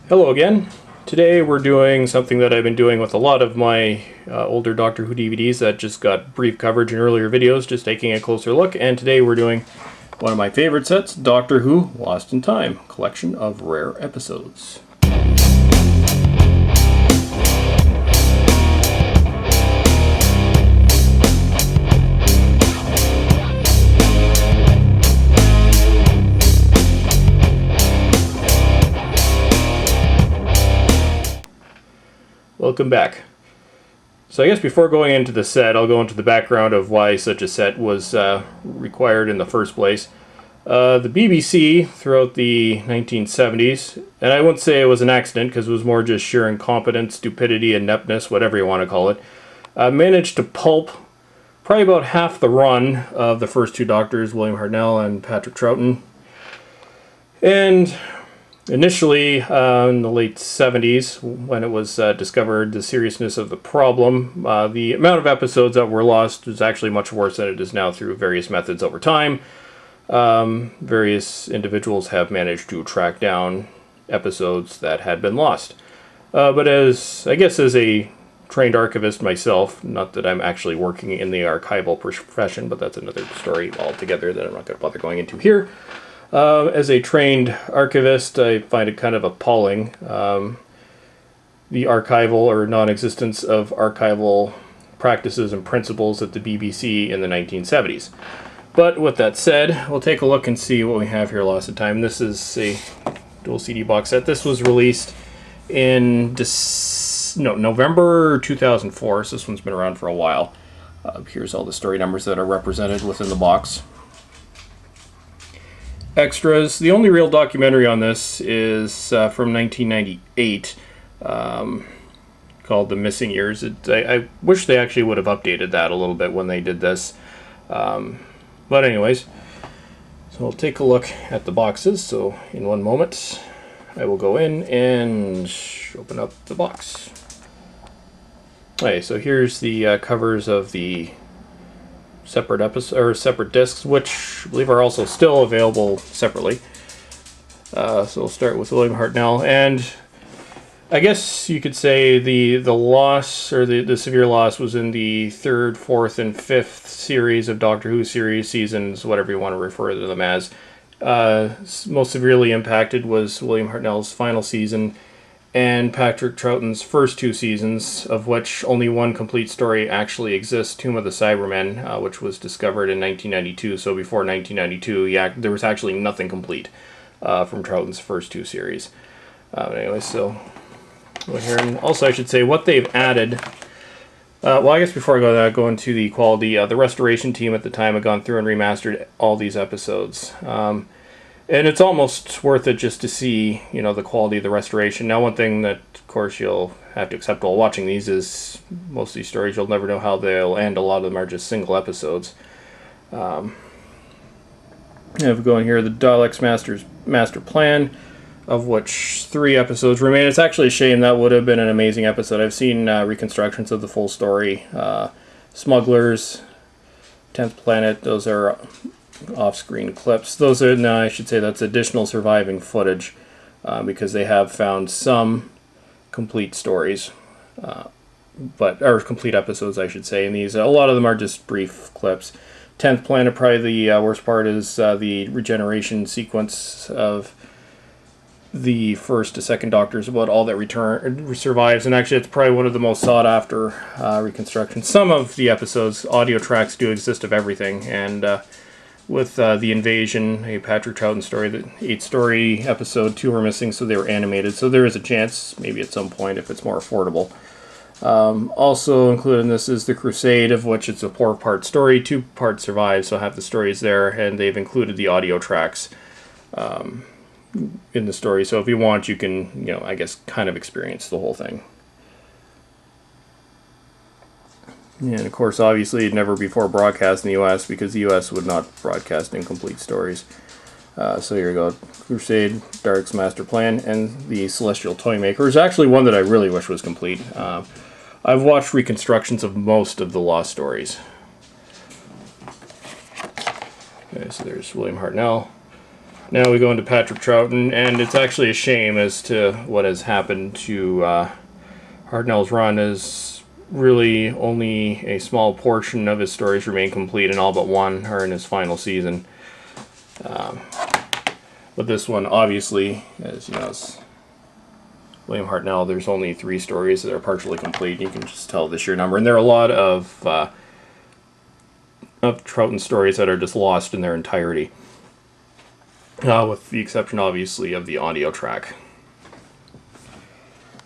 Hello again. Today we're doing something that I've been doing with a lot of my older Doctor Who DVDs that just got brief coverage in earlier videos, just taking a closer look. And today we're doing one of my favorite sets, Doctor Who Lost in Time, collection of rare episodes. Welcome back. So I guess before going into the set, I'll go into the background of why such a set was required in the first place. The BBC, throughout the 1970s, and I wouldn't say it was an accident because it was more just sheer incompetence, stupidity, ineptness, whatever you want to call it, managed to pulp probably about half the run of the first two Doctors, William Hartnell and Patrick Troughton. And initially, in the late 70s, when it was discovered the seriousness of the problem, the amount of episodes that were lost was actually much worse than it is now through various methods over time. Various individuals have managed to track down episodes that had been lost. But as a trained archivist myself, not that I'm actually working in the archival profession, but that's another story altogether that I'm not going to bother going into here. As a trained archivist, I find it kind of appalling, the archival or non-existence of archival practices and principles at the BBC in the 1970s. But with that said, we'll take a look and see what we have here lost in time. This is a dual CD box set. This was released in November 2004, so this one's been around for a while. Here's all the story numbers that are represented within the box. Extras. The only real documentary on this is from 1998, called The Missing Years. I wish they actually would have updated that a little bit when they did this. But anyways, so we'll take a look at the boxes. So in one moment, I will go in and open up the box. Okay, so here's the covers of the separate episodes or separate discs, which I believe are also still available separately. So we'll start with William Hartnell, and I guess you could say the loss or the severe loss was in the third, fourth, and fifth series of Doctor Who seasons, whatever you want to refer to them as. Most severely impacted was William Hartnell's final season and Patrick Troughton's first two seasons, of which only one complete story actually exists, Tomb of the Cybermen, which was discovered in 1992. So before 1992, there was actually nothing complete from Troughton's first two series. Anyway, so go here. And also, I should say what they've added. Well, I guess before I go into the quality, the restoration team at the time had gone through and remastered all these episodes. And it's almost worth it just to see, the quality of the restoration. Now, one thing that, of course, you'll have to accept while watching these is most of these stories, you'll never know how they'll end. A lot of them are just single episodes. If we go in here, the Daleks Master Plan, of which 3 episodes remain. It's actually a shame. That would have been an amazing episode. I've seen reconstructions of the full story. Smugglers, 10th Planet, those are off-screen clips. Those are, no, I should say that's additional surviving footage, because they have found some complete stories, or complete episodes, I should say. And these, a lot of them are just brief clips. 10th Planet, probably the worst part is the regeneration sequence of the first to second Doctors, about all that survives, and actually it's probably one of the most sought after reconstructions. Some of the episodes, audio tracks do exist of everything, and with the invasion, a Patrick Troughton story, the 8-story episode, 2 were missing, so they were animated. So there is a chance, maybe at some point, if it's more affordable. Also included in this is The Crusade, of which it's a 4-part story. 2 parts survive, so half the story is there, and they've included the audio tracks in the story. So if you want, you can, I guess, kind of experience the whole thing. And of course, obviously, it never before broadcast in the U.S. because the U.S. would not broadcast incomplete stories. So here we go. Crusade, Daleks Master Plan, and the Celestial Toymaker is actually one that I really wish was complete. I've watched reconstructions of most of the lost stories. Okay, so there's William Hartnell. Now we go into Patrick Troughton, and it's actually a shame as to what has happened to Hartnell's run, as really only a small portion of his stories remain complete, and all but one are in his final season. But this one, obviously, as you know, it's William Hartnell, there's only 3 stories that are partially complete. You can just tell the sheer number. And there are a lot of Troughton stories that are just lost in their entirety. With the exception, obviously, of the audio track.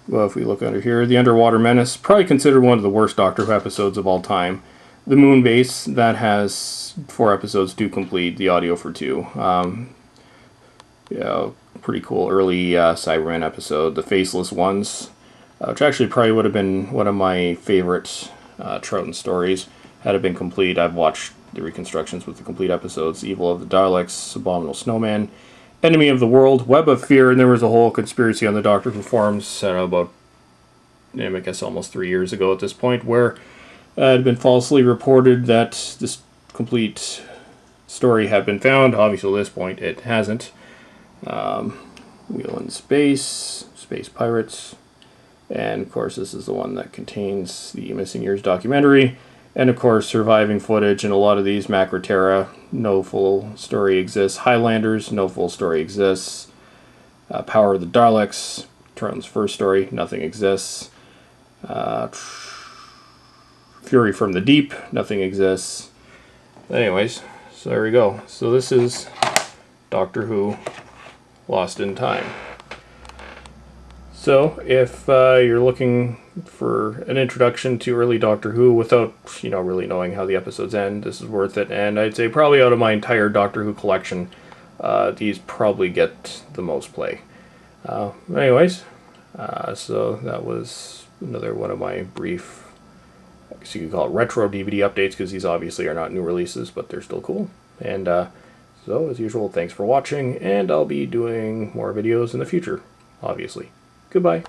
Well, if we look under here, The Underwater Menace, probably considered one of the worst Doctor Who episodes of all time. The Moon Base, that has 4 episodes to complete, the audio for 2. Yeah, pretty cool early Cyberman episode. The Faceless Ones, which actually probably would have been one of my favorite Troughton stories had it been complete. I've watched the reconstructions with the complete episodes. Evil of the Daleks, Abominable Snowman, Enemy of the World, Web of Fear, and there was a whole conspiracy on the Doctor Who forums, I don't know, about, I guess almost 3 years ago at this point, where it had been falsely reported that this complete story had been found. Obviously at this point it hasn't. Wheel in Space, Space Pirates, and of course this is the one that contains the Missing Years documentary, and of course surviving footage. And a lot of these, Macroterra, no full story exists. Highlanders, no full story exists. Power of the Daleks, Troughton's first story, nothing exists. Fury from the Deep, nothing exists. Anyways, so there we go. So this is Doctor Who Lost in Time. So if you're looking for an introduction to early Doctor Who without, really knowing how the episodes end, this is worth it. And I'd say probably out of my entire Doctor Who collection, these probably get the most play. Anyways, so that was another one of my brief, I guess you could call it retro DVD updates, because these obviously are not new releases, but they're still cool. And so, as usual, thanks for watching, and I'll be doing more videos in the future, obviously. Goodbye.